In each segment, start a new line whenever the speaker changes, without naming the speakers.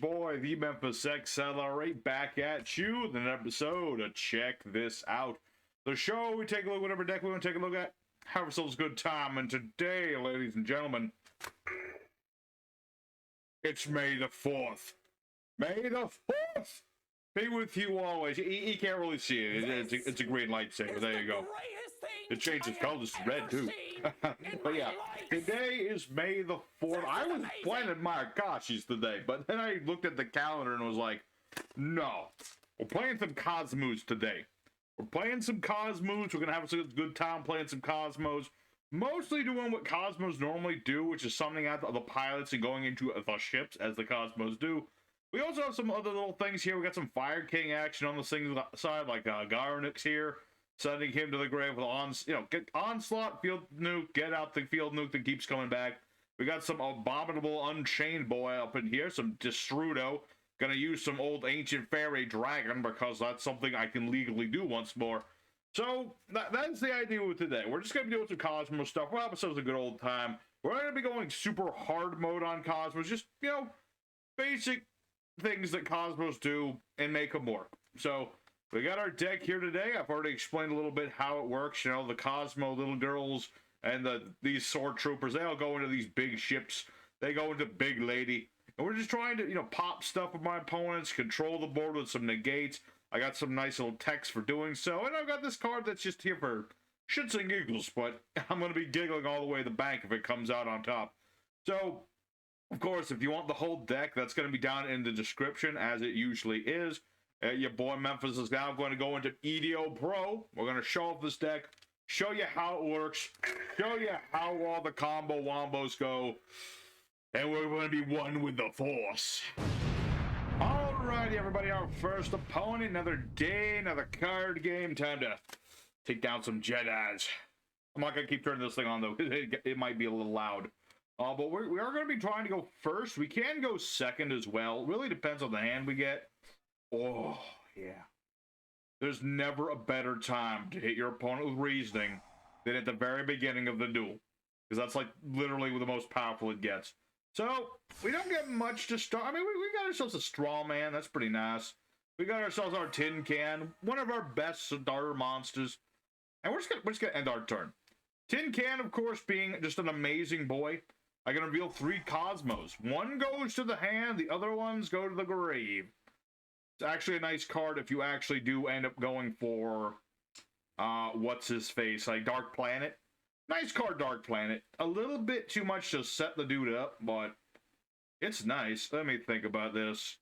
boy, the Memphis Accelerate, back at you with an episode of Check This Out. The show, we take a look at whatever deck we want to take a look at, have ourselves a good time, and today, ladies and gentlemen, it's May the 4th. May the 4th be with you always. You can't really see it. It's a green lightsaber. There you go. It changes colors to red, too. But yeah, today is May the 4th. I was planning my Akashis today, but then I looked at the calendar and was like, no. We're playing some Kozmos today. We're playing some Kozmos. We're going to have a good time playing some Kozmos. Mostly doing what Kozmos normally do, which is summoning out the pilots and going into the ships, as the Kozmos do. We also have some other little things here. We got some Fire King action on the single side, like garunix here. Sending him to the grave with get onslaught, field nuke, get out the field nuke that keeps coming back. We got some Abominable unchained boy up in here, some destrudo. Gonna use some old ancient fairy dragon because that's something I can legally do once more. So that's the idea with today. We're just gonna be doing some Kozmo stuff. Well, episode's a good old time. We're not gonna be going super hard mode on Kozmos, just basic things that Kozmos do and make them work. So we got our deck here today. I've already explained a little bit how it works. The Kozmo little girls and these soartroopers, they all go into these big ships. They go into Big Lady. And we're just trying to, pop stuff with my opponents, control the board with some negates. I got some nice little text for doing so. And I've got this card that's just here for shits and giggles, but I'm going to be giggling all the way to the bank if it comes out on top. So, of course, if you want the whole deck, that's going to be down in the description, as it usually is. Your boy Memphis is now going to go into EDO Pro. We're going to show off this deck, show you how it works, show you how all the combo wombos go, and we're going to be one with the Force. Alrighty, everybody, our first opponent. Another day, another card game. Time to take down some Jedis. I'm not going to keep turning this thing on, though. It might be a little loud. But we are going to be trying to go first. We can go second as well. It really depends on the hand we get. Oh, yeah. There's never a better time to hit your opponent with reasoning than at the very beginning of the duel. Because that's like literally the most powerful it gets. So, we don't get much to start. I mean, we got ourselves a strawman. That's pretty nice. We got ourselves our tin can. One of our best starter monsters. And we're just gonna end our turn. Tin can, of course, being just an amazing boy. I can reveal 3 Kozmos. One goes to the hand. The other ones go to the grave. It's actually a nice card if you actually do end up going for, what's his face, like Dark Planet. Nice card, Dark Planet. A little bit too much to set the dude up, but it's nice. Let me think about this.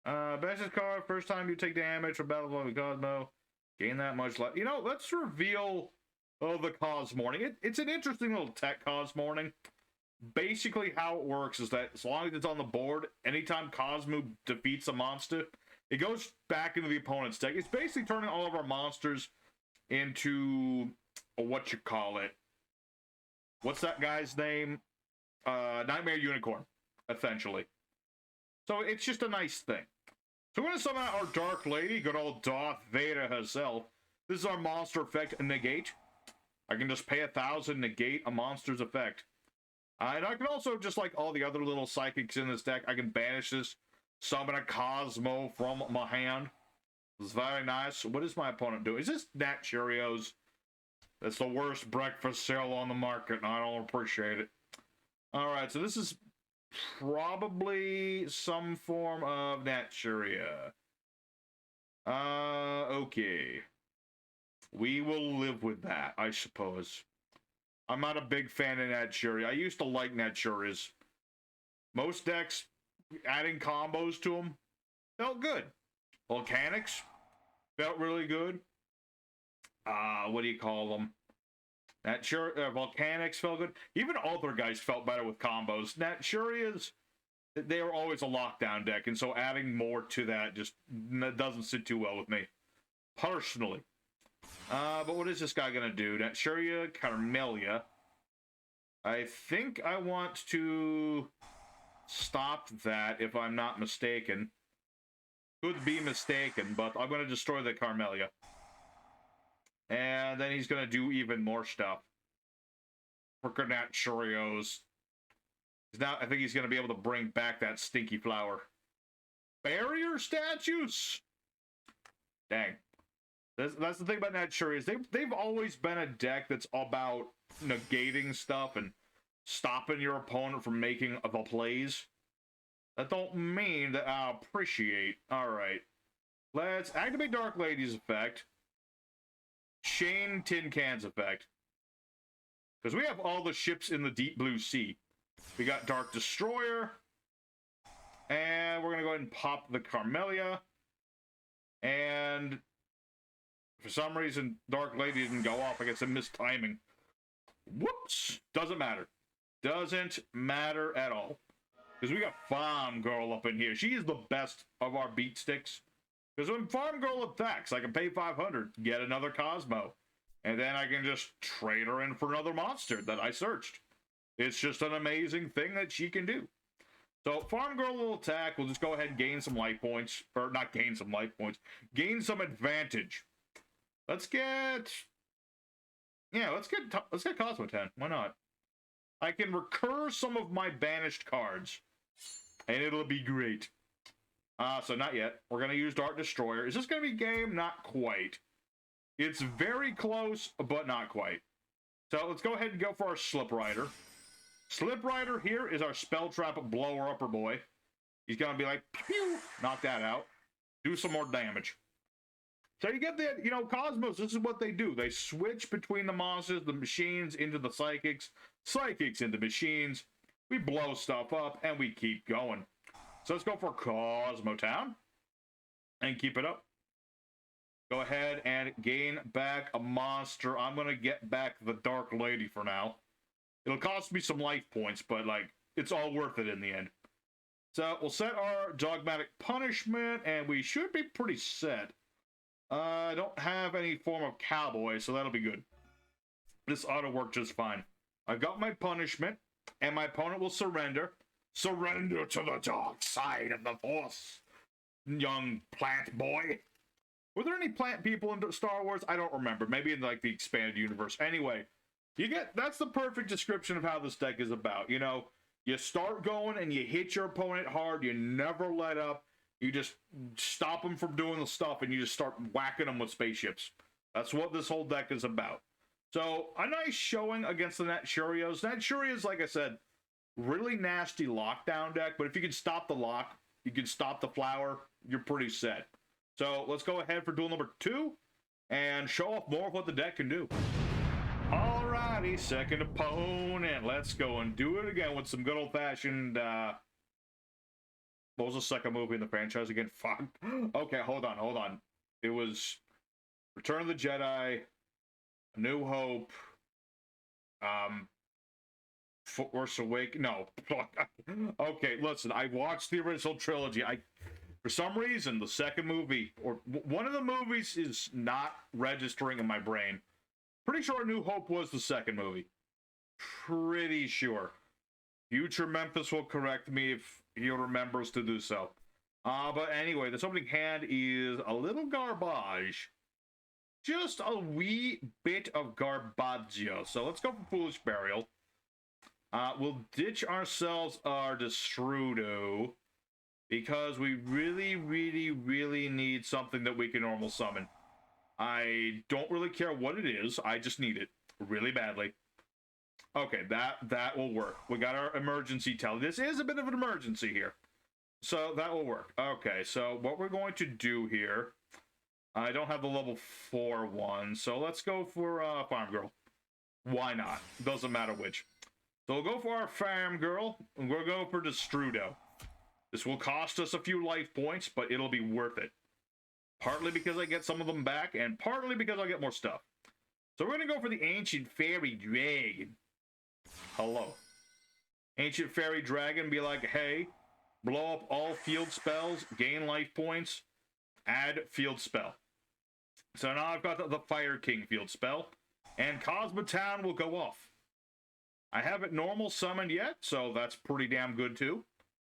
Best card, first time you take damage from Battle of Kozmo. Gain that much life. Let's reveal the Kozmourning. It's an interesting little tech Kozmourning. Basically, how it works is that as long as it's on the board, anytime Kozmo defeats a monster, it goes back into the opponent's deck. It's basically turning all of our monsters into what you call it. What's that guy's name? Nightmare Unicorn, essentially. So it's just a nice thing. So we're going to summon out our Dark Lady, good old Darth Vader herself. This is our monster effect negate. I can just pay 1,000, negate a monster's effect. And I can also, just like all the other little psychics in this deck, I can banish this, summon a Kozmo from my hand. It's very nice. What is my opponent doing? Is this Naturia's? That's the worst breakfast cereal on the market, and I don't appreciate it. Alright, so this is probably some form of Naturia. Okay. We will live with that, I suppose. I'm not a big fan of Naturia. I used to like Naturias. Most decks, adding combos to them, felt good. Volcanics felt really good. What do you call them? Volcanics felt good. Even other guys felt better with combos. Naturias, they were always a lockdown deck, and so adding more to that just doesn't sit too well with me, personally. But what is this guy gonna do? Naturia, Carmelia. I think I want to stop that, if I'm not mistaken. Could be mistaken, but I'm gonna destroy the Carmelia. And then he's gonna do even more stuff. Frickin' Naturios. Now I think he's gonna be able to bring back that stinky flower. barrier statues? Dang. That's the thing about Naturia, is they've always been a deck that's about negating stuff and stopping your opponent from making the plays. That don't mean that I appreciate. Alright. Let's activate Dark Lady's effect. Chain Tin Can's effect. Because we have all the ships in the deep blue sea. We got Dark Destroyer. And we're going to go ahead and pop the Carmelia. And for some reason, Dark Lady didn't go off. I guess I missed timing. Whoops! Doesn't matter. Doesn't matter at all. Because we got farmgirl up in here. She is the best of our beat sticks. Because when farmgirl attacks, I can pay 500, get another Kozmo. And then I can just trade her in for another monster that I searched. It's just an amazing thing that she can do. So, farmgirl will attack. We'll just go ahead and gain some life points. Or, not gain some life points. Gain some advantage. Let's get... Yeah, let's get kozmotown. Why not? I can recur some of my banished cards. And it'll be great. So not yet. We're going to use Dark Destroyer. Is this going to be game? Not quite. It's very close, but not quite. So let's go ahead and go for our sliprider. Sliprider here is our spell trap blower upper boy. He's going to be like, pew, knock that out. Do some more damage. So you get the, you know, Cosmos, this is what they do. They switch between the monsters, the machines into the psychics, psychics into machines. We blow stuff up, and we keep going. So let's go for Kozmotown. And keep it up. Go ahead and gain back a monster. I'm going to get back the Dark Lady for now. It'll cost me some life points, but, like, it's all worth it in the end. So we'll set our dogmatic punishment, and we should be pretty set. I don't have any form of cowboy, so that'll be good. This ought to work just fine. I've got my punishment, and my opponent will surrender. Surrender to the dark side of the Force, young plant boy. Were there any plant people in Star Wars? I don't remember. Maybe in, like, the expanded universe. Anyway, that's the perfect description of how this deck is about. You know, you start going and you hit your opponent hard. You never let up. You just stop them from doing the stuff, and you just start whacking them with spaceships. That's what this whole deck is about. So, a nice showing against the Naturias. Naturias, like I said, really nasty lockdown deck, but if you can stop the lock, you can stop the flower, you're pretty set. So, let's go ahead for duel number 2, and show off more of what the deck can do. Alrighty, second opponent. Let's go and do it again with some good old-fashioned, what was the second movie in the franchise again? Fuck. Okay, hold on. It was Return of the Jedi, A New Hope, Force Awakens. No. Okay, listen, I watched the original trilogy. For some reason, the second movie, or one of the movies, is not registering in my brain. Pretty sure A New Hope was the second movie. Pretty sure. Future Memphis will correct me if he remembers to do so. But anyway, this opening hand is a little garbage. Just a wee bit of garbaggio. So let's go for Foolish Burial. We'll ditch ourselves our destrudo, because we really need something that we can normal summon. I don't really care what it is. I just need it really badly. Okay, that will work. We got our emergency tally. This is a bit of an emergency here. So that will work. Okay, so what we're going to do here, I don't have the level 4 one, so let's go for farmgirl. Why not? Doesn't matter which. So we'll go for our farmgirl, and we'll go for destrudo. This will cost us a few life points, but it'll be worth it. Partly because I get some of them back, and partly because I get more stuff. So we're going to go for the Ancient Fairy Dragon. Hello. Ancient Fairy Dragon, be like, hey, blow up all field spells, gain life points, add field spell. So now I've got the Fire King field spell, and Kozmotown will go off. I haven't normal summoned yet, so that's pretty damn good too.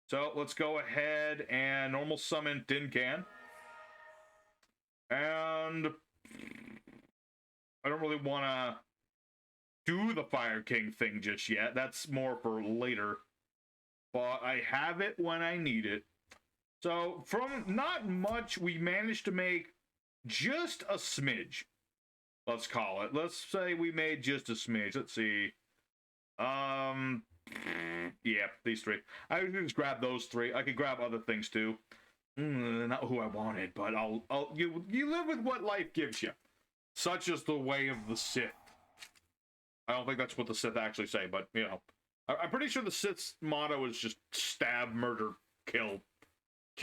So let's go ahead and normal summon Tin Can. And I don't really want to do the Fire King thing just yet. That's more for later. But I have it when I need it. So from not much, we managed to make just a smidge. Let's call it. Let's say we made just a smidge. Let's see. Yeah, these three. I could just grab those three. I could grab other things too. Not who I wanted, but you live with what life gives you. Such is the way of the Sith. I don't think that's what the Sith actually say, but you know, I'm pretty sure the Sith's motto is just stab, murder, kill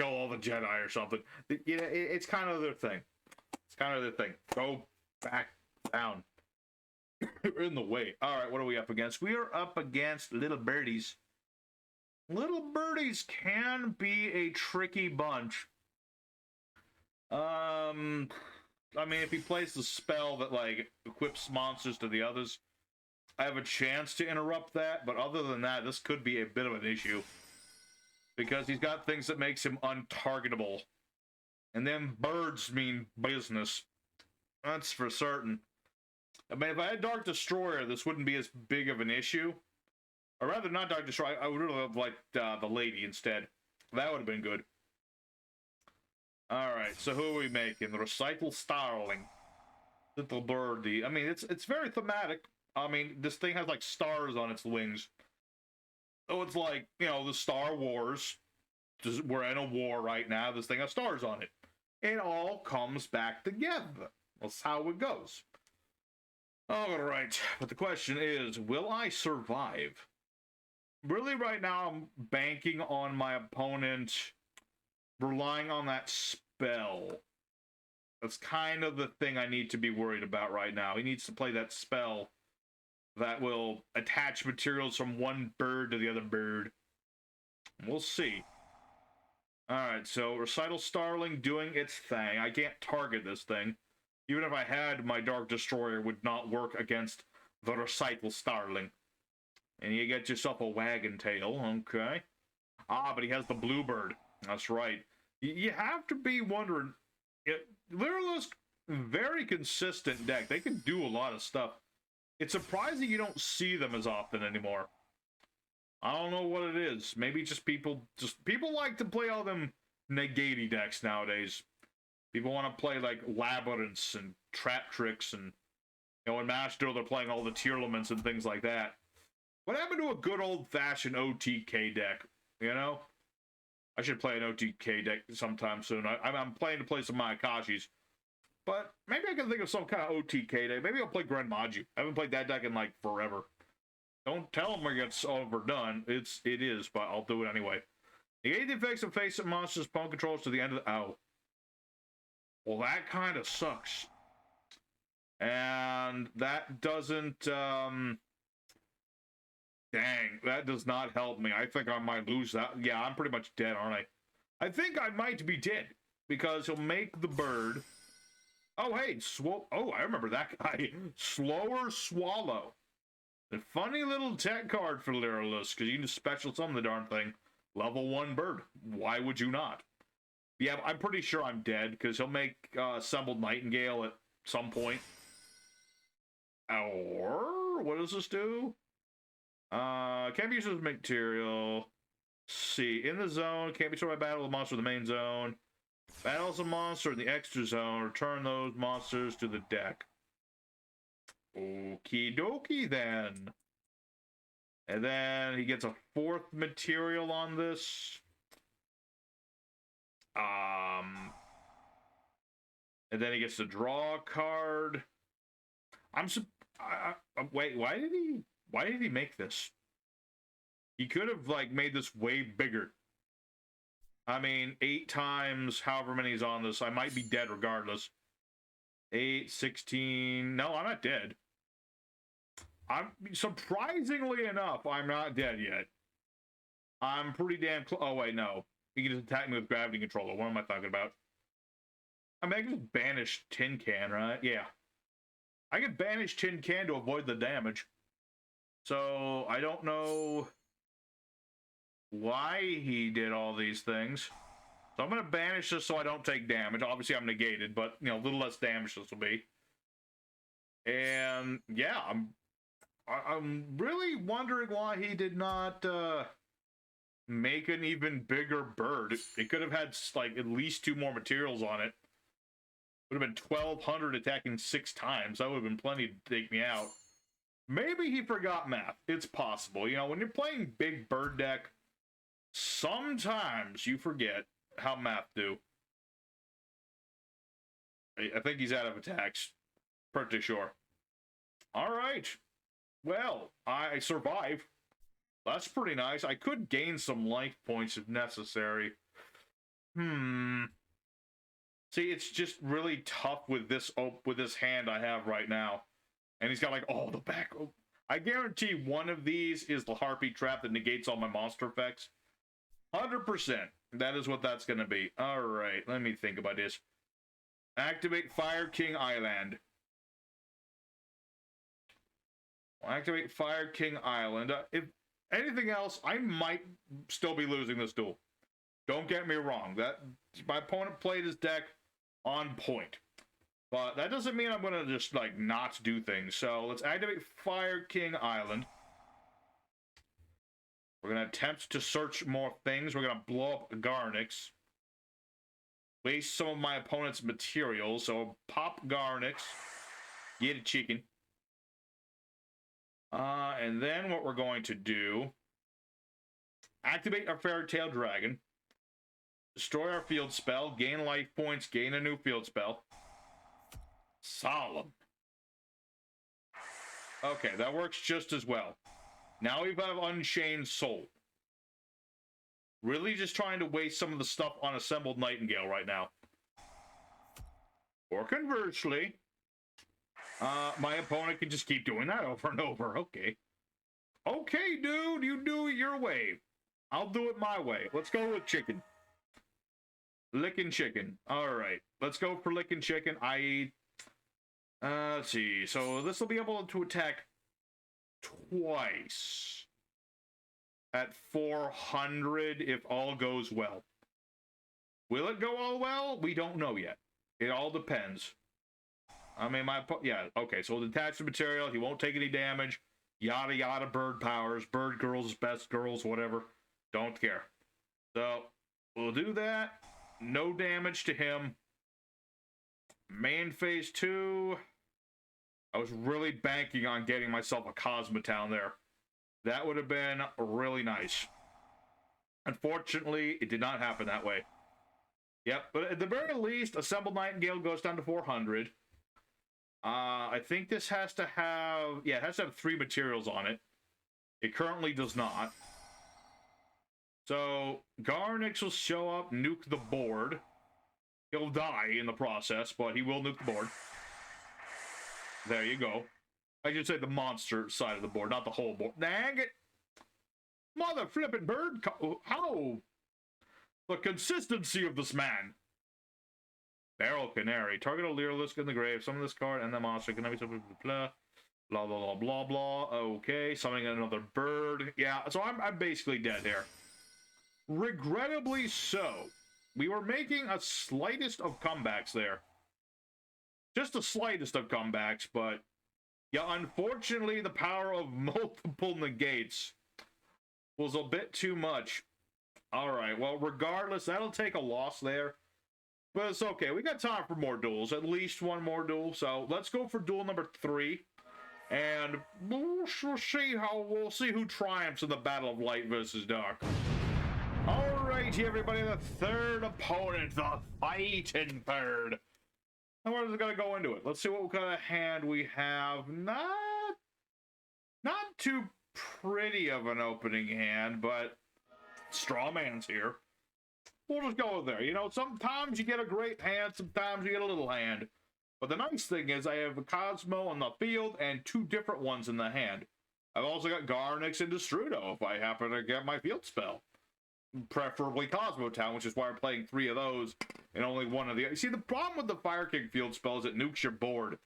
all the Jedi or something. You know, it's kind of their thing. It's kind of their thing. Go back down. We're in the way. All right, what are we up against? We are up against little birdies. Little birdies can be a tricky bunch. I mean, if he plays the spell that like equips monsters to the others, I have a chance to interrupt that. But other than that, this could be a bit of an issue because he's got things that makes him untargetable, and then birds mean business. That's for certain. I mean, if I had Dark Destroyer, this wouldn't be as big of an issue. Or rather, not Dark Destroyer. I would really have liked the lady instead. That would have been good. Alright, so who are we making? The Recital Starling. Little birdie. I mean, it's very thematic. I mean, this thing has, like, stars on its wings. So it's like, you know, the Star Wars. We're in a war right now. This thing has stars on it. It all comes back together. That's how it goes. Alright, but the question is, will I survive? Really, right now, I'm banking on my opponent relying on that spell. That's kind of the thing I need to be worried about right now. He needs to play that spell that will attach materials from one bird to the other bird. We'll see. Alright, so Recital Starling doing its thing. I can't target this thing. Even if I had, my Dark Destroyer would not work against the Recital Starling. And you get yourself a wagon tail, okay. Ah, but he has the Bluebird. That's right. You have to be wondering, Lyrilusc, very consistent deck. They can do a lot of stuff. It's surprising you don't see them as often anymore. I don't know what it is. Maybe just people like to play all them negati decks nowadays. People want to play like labyrinths and trap tricks, and you know, in Master they're playing all the Tearlaments and things like that. What happened to a good old-fashioned OTK deck? You know, I should play an OTK deck sometime soon. I'm planning to play some Mayakashis, but maybe I can think of some kind of OTK deck. Maybe I'll play Grand Magi. I haven't played that deck in like forever. Don't tell them where it's overdone. It is, but I'll do it anyway. Negate the effects of face-up monsters' opponent controls to the end of the... Oh. Well, that kind of sucks. And that doesn't... Dang, that does not help me. I think I might lose that. Yeah, I'm pretty much dead, aren't I? I think I might be dead. Because he'll make the bird... Oh, hey, oh, I remember that guy. Slower Swallow. A funny little tech card for Lyrilusc, because you can just special summon the darn thing. Level 1 bird. Why would you not? Yeah, I'm pretty sure I'm dead, because he'll make Assembled Nightingale at some point. Or, what does this do? Can't be used as material. See, in the zone, can't be destroyed by battle of monster in the main zone. Battles a monster in the extra zone, return those monsters to the deck. Okie dokie then. And then he gets a 4th material on this. And then he gets to draw a card. Wait, why did he make this? He could have like made this way bigger. I mean, 8 times however many is on this. I might be dead regardless. 8, 16. No, I'm not dead. I'm surprisingly enough, I'm not dead yet. I'm pretty damn close. Oh wait, no. He can just attack me with gravity controller. What am I talking about? I mean, I can just banish Tin Can, right? Yeah. I can banish Tin Can to avoid the damage. So I don't know why he did all these things. So I'm gonna banish this so I don't take damage. Obviously I'm negated, but you know, a little less damage this will be. And yeah, I'm really wondering why he did not make an even bigger bird. It could have had, like, at least 2 more materials on it. Would have been 1,200 attacking 6 times. That would have been plenty to take me out. Maybe he forgot math. It's possible. You know, when you're playing big bird deck, sometimes you forget how math do. I think he's out of attacks. Pretty sure. All right. Well, I survived. That's pretty nice. I could gain some life points if necessary. See, it's just really tough with this hand I have right now. And he's got, like, all the back. I guarantee one of these is the harpy trap that negates all my monster effects. 100%. That is what that's going to be. All right, let me think about this. Activate Fire King Island. Activate Fire King Island. If anything else, I might still be losing this duel. Don't get me wrong. That my opponent played his deck on point. But that doesn't mean I'm going to just, like, not do things. So let's activate Fire King Island. We're going to attempt to search more things. We're going to blow up garunix. Waste some of my opponent's materials. So pop garunix. Get a chicken. And then what we're going to do, activate our Fairy Tail Dragon, destroy our field spell, gain life points, gain a new field spell. Solemn. Okay, that works just as well. Now we have Unchained Soul. Really just trying to waste some of the stuff on Assembled Nightingale right now. Or conversely, my opponent can just keep doing that over and over. Okay. Okay, dude, you do it your way. I'll do it my way. Let's go with chicken. Licking chicken. All right. Let's go for licking chicken. Let's see. So this will be able to attack twice at 400 if all goes well. Will it go all well? We don't know yet. It all depends. I mean, yeah, okay, so we'll detach the material. He won't take any damage. Yada, yada, bird powers. Bird girls, best girls, whatever. Don't care. So, we'll do that. No damage to him. Main phase 2. I was really banking on getting myself a Kozmotown there. That would have been really nice. Unfortunately, it did not happen that way. Yep, but at the very least, Assembled Nightingale goes down to 400. I think this has to have... Yeah, it has to have 3 materials on it. It currently does not. So, garunix will show up, nuke the board. He'll die in the process, but he will nuke the board. There you go. I should say the monster side of the board, not the whole board. Dang it! Mother flippin' bird! How? The consistency of this man! Barrel Canary. Target a Lyrilusc in the grave. Summon this card and the monster can be something blah blah blah blah blah. Okay, summoning another bird. Yeah, so I'm basically dead here. Regrettably so. We were making a slightest of comebacks there. Just the slightest of comebacks, but yeah, unfortunately the power of multiple negates was a bit too much. Alright, well, regardless, that'll take a loss there. But it's okay. We got time for more duels. At least one more duel. So let's go for duel number 3. And we'll see who triumphs in the battle of light versus dark. Alrighty, everybody. The third opponent. The fighting third. And we're just going to go into it. Let's see what kind of hand we have. Not too pretty of an opening hand, but strawman's here. We'll just go there. You know, sometimes you get a great hand, sometimes you get a little hand. But the nice thing is I have a Kozmo on the field and 2 different ones in the hand. I've also got garunix and destrudo if I happen to get my field spell. Preferably Kozmotown, which is why I'm playing 3 of those and only 1 of the... See, the problem with the Fire King field spell is it nukes your board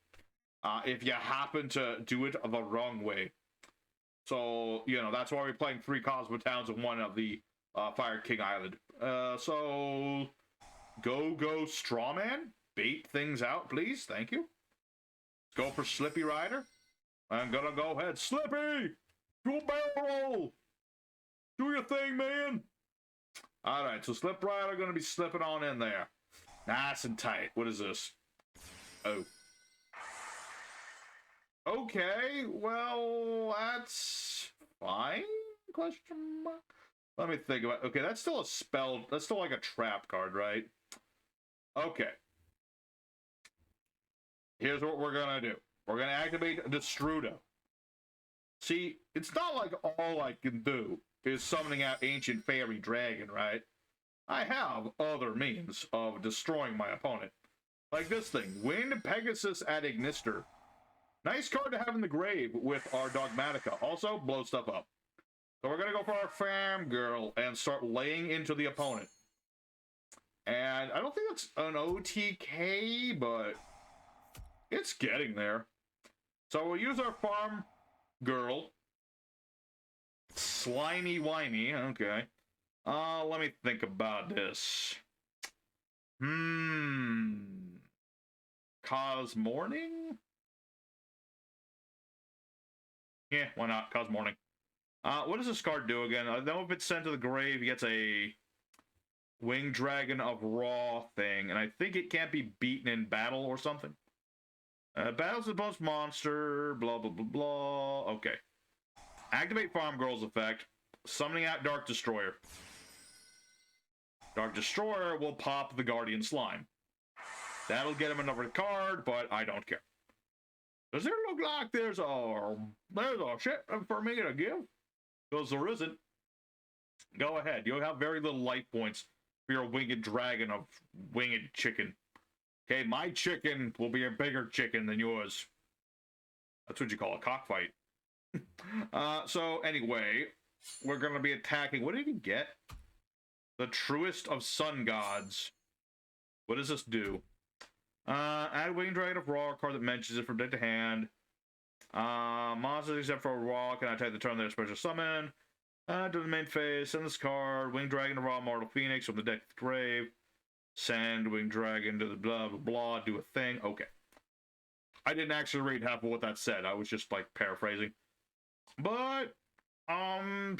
if you happen to do it the wrong way. So, you know, that's why we're playing 3 Kozmotowns and 1 of the Fire King Island. So, go strawman. Bait things out, please. Thank you. Let's go for sliprider. I'm gonna go ahead. Slippy! Do a barrel roll! Do your thing, man! Alright, so sliprider gonna be slipping on in there. Nice and tight. What is this? Oh. Okay, well, that's fine? Question mark? Let me think about it. Okay, that's still a spell. That's still like a trap card, right? Okay. Here's what we're gonna do. We're gonna activate destrudo. See, it's not like all I can do is summoning out ancient fairy dragon, right? I have other means of destroying my opponent. Like this thing, wind pegasus at ignister. Nice card to have in the grave with our dogmatika. Also, blow stuff up. So we're gonna go for our farmgirl and start laying into the opponent. And I don't think it's an OTK, but it's getting there. So we'll use our farm girl. Slimy whiny, okay. Let me think about this. Kozmourning? Yeah, why not? Kozmourning. What does this card do again? I know if it's sent to the grave, he gets a winged dragon of raw thing, and I think it can't be beaten in battle or something. Battles the opponent's monster, blah, blah, blah, blah. Okay. Activate Farm Girl's effect, summoning out Dark Destroyer. Dark Destroyer will pop the Guardian Slime. That'll get him another card, but I don't care. Does it look like there's a shit for me to give? Because there isn't. Go ahead. You'll have very little life points for your winged dragon of winged chicken. Okay, my chicken will be a bigger chicken than yours. That's what you call a cockfight. So, anyway, we're going to be attacking. What did he get? The Truest of Sun Gods. What does this do? Add Winged Dragon of Raw, card that mentions it from deck to hand. Monsters except for Raw can attack the turn their special summon. To the main phase, send this card. Winged Dragon of Raw, Mortal Phoenix from the deck to the grave. Send Winged Dragon to the blah blah blah, do a thing. Okay. I didn't actually read half of what that said. I was just like paraphrasing. But I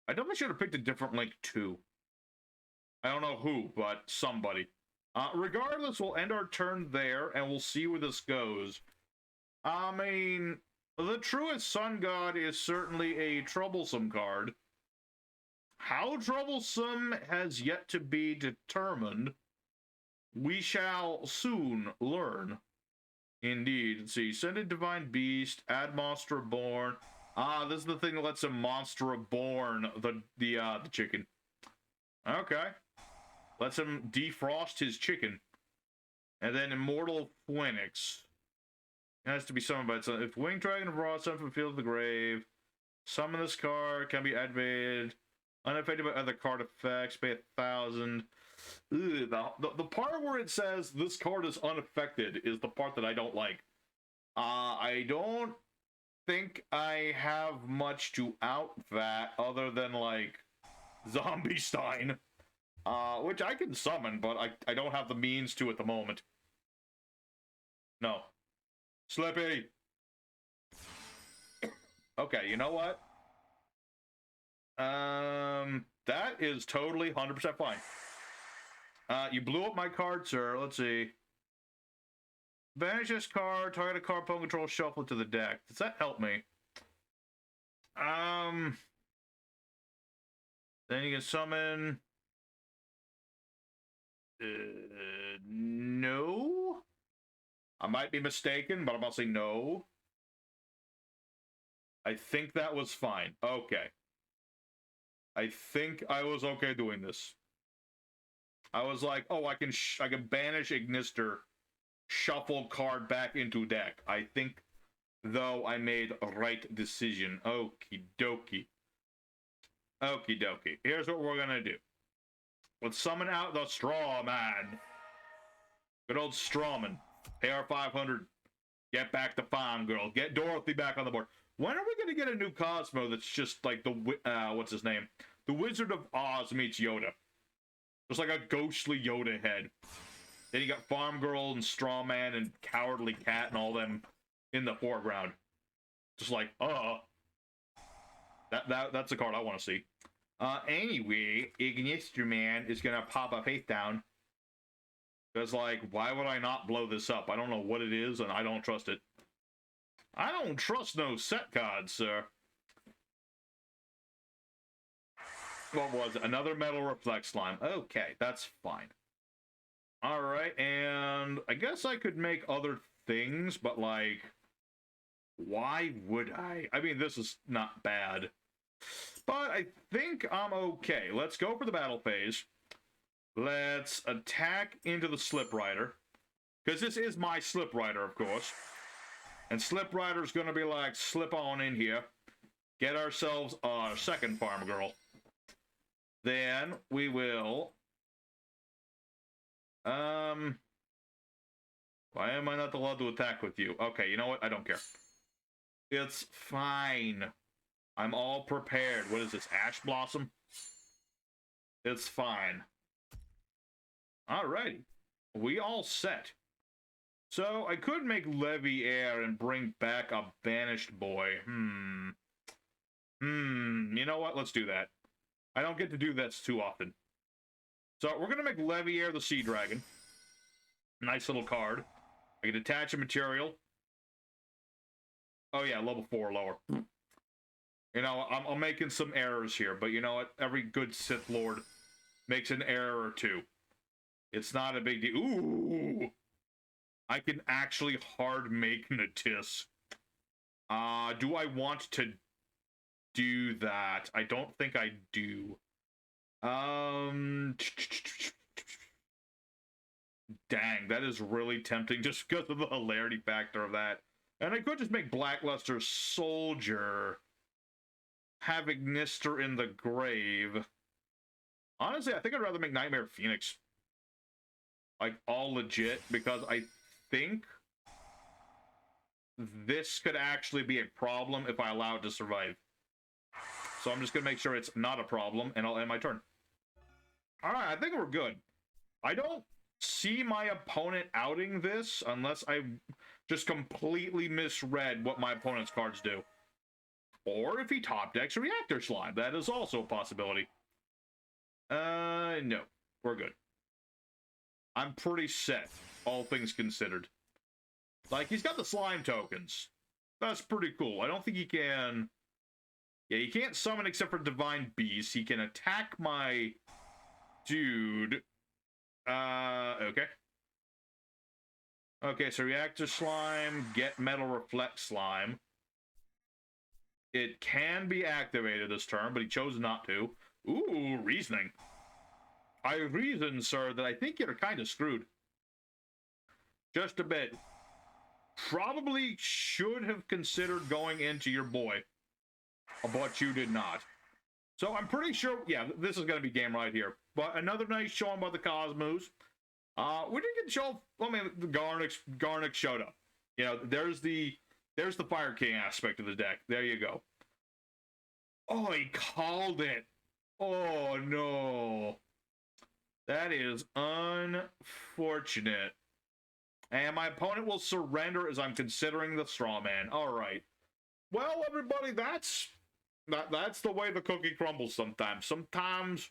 definitely should have picked a different link too. I don't know who, but somebody. Regardless, we'll end our turn there, and we'll see where this goes. I mean, the Truest Sun God is certainly a troublesome card. How troublesome has yet to be determined. We shall soon learn. Indeed. Let's see. Send a Divine Beast. Add Monster Reborn. This is the thing that lets him Monster Reborn the chicken. Okay. Lets him defrost his chicken. And then Immortal Phoenix. It has to be summoned by itself. If Winged Dragon of Raw summoned from the field of the grave, summon this card, can be activated. Unaffected by other card effects, pay 1,000. The part where it says this card is unaffected is the part that I don't like. I don't think I have much to out that other than, like, Zombie Stein. Which I can summon, but I don't have the means to at the moment. No. Slippy! Okay, you know what? That is totally 100% fine. You blew up my card, sir. Let's see. Banish this card, target a card, opponent control, shuffle it to the deck. Does that help me? Then you can summon... no? I might be mistaken, but I'm about to say no. I think that was fine. Okay. I think I was okay doing this. I was like, oh, I can banish ignister, shuffle card back into deck. I think, though, I made a right decision. Okie dokie. Okie dokie. Here's what we're gonna do. Let's summon out the strawman. Good old strawman. AR 500. Get back to farmgirl. Get Dorothy back on the board. When are we gonna get a new Kozmo that's just like the what's his name? The Wizard of Oz meets Yoda. Just like a ghostly Yoda head. Then you got Farmgirl and Strawman and Cowardly Cat and all them in the foreground. Just like, that's the card I want to see. Anyway, Ignister Man is gonna pop a face down. Because, like, why would I not blow this up? I don't know what it is, and I don't trust it. I don't trust no set cards, sir. What was it? Another metal reflect slime. Okay, that's fine. Alright, and I guess I could make other things, but, like, why would I? I mean, this is not bad. But I think I'm okay. Let's go for the battle phase. Let's attack into the sliprider. Because this is my sliprider, of course. And sliprider's going to be like, slip on in here. Get ourselves a second farmgirl. Then we will... Why am I not allowed to attack with you? Okay, you know what? I don't care. It's fine. I'm all prepared. What is this? Ash Blossom? It's fine. Alrighty. We all set. So, I could make Levy Air and bring back a banished boy. You know what? Let's do that. I don't get to do this too often. So, we're going to make Levy Air the Sea Dragon. Nice little card. I can attach a material. Oh yeah, level 4 or lower. You know, I'm making some errors here, but you know what? Every good Sith Lord makes an error or two. It's not a big deal. Ooh! I can actually hard make Natis. Do I want to do that? I don't think I do. Dang, that is really tempting just because of the hilarity factor of that. And I could just make Blackluster Soldier. Have Ignister in the grave. Honestly, I think I'd rather make Nightmare Phoenix. Like, all legit, because I think this could actually be a problem if I allow it to survive. So I'm just going to make sure it's not a problem, and I'll end my turn. Alright, I think we're good. I don't see my opponent outing this unless I just completely misread what my opponent's cards do. Or if he top decks a reactor slime. That is also a possibility. No. We're good. I'm pretty set, all things considered. Like, he's got the slime tokens. That's pretty cool. I don't think he can... Yeah, he can't summon except for Divine Beast. He can attack my dude. Okay. Okay, so reactor slime, get metal reflect slime. It can be activated this turn, but he chose not to. Ooh, reasoning. I reason, sir, that I think you're kind of screwed. Just a bit. Probably should have considered going into your boy, but you did not. So I'm pretty sure, yeah, this is going to be game right here. But another nice showing by the Kozmos. We didn't get to show, I mean, the garunix showed up. You know, there's the Fire King aspect of the deck. There you go. Oh, he called it. Oh, no. That is unfortunate. And my opponent will surrender as I'm considering the strawman. All right. Well, everybody, that's the way the cookie crumbles sometimes. Sometimes,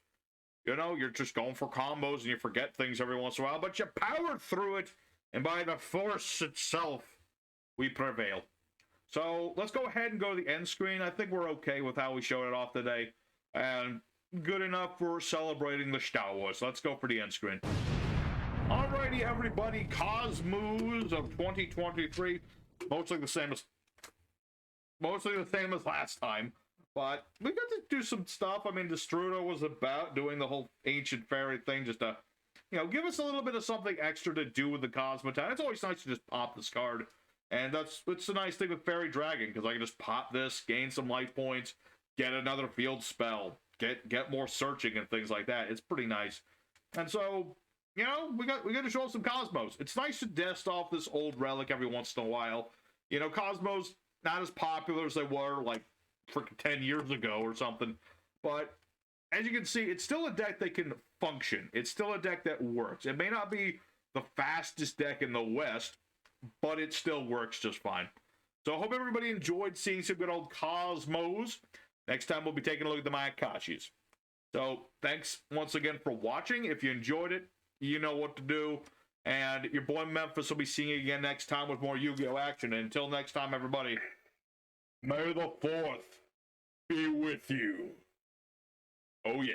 you know, you're just going for combos and you forget things every once in a while, but you power through it, and by the force itself, we prevail. So let's go ahead and go to the end screen. I think we're okay with how we showed it off today, and good enough for celebrating the Star Wars. Let's go for the end screen. Alrighty, everybody, Kozmos of 2023, mostly the same as last time, but we got to do some stuff. I mean, Destrudo was about doing the whole ancient fairy thing, just to, you know, give us a little bit of something extra to do with the kozmotown. It's always nice to just pop this card, and it's a nice thing with Fairy Dragon, because I can just pop this, gain some life points, get another field spell, get more searching and things like that. It's pretty nice. And so, you know, we got to show some Kozmos. It's nice to dust off this old relic every once in a while. You know, Kozmos, not as popular as they were, like, freaking 10 years ago or something. But, as you can see, it's still a deck that can function. It's still a deck that works. It may not be the fastest deck in the West, but it still works just fine. So I hope everybody enjoyed seeing some good old Kozmos. Next time we'll be taking a look at the Mayakashis. So, thanks once again for watching. If you enjoyed it, you know what to do. And your boy Memphis will be seeing you again next time with more Yu-Gi-Oh! Action. And until next time, everybody, may the 4th be with you. Oh, yeah.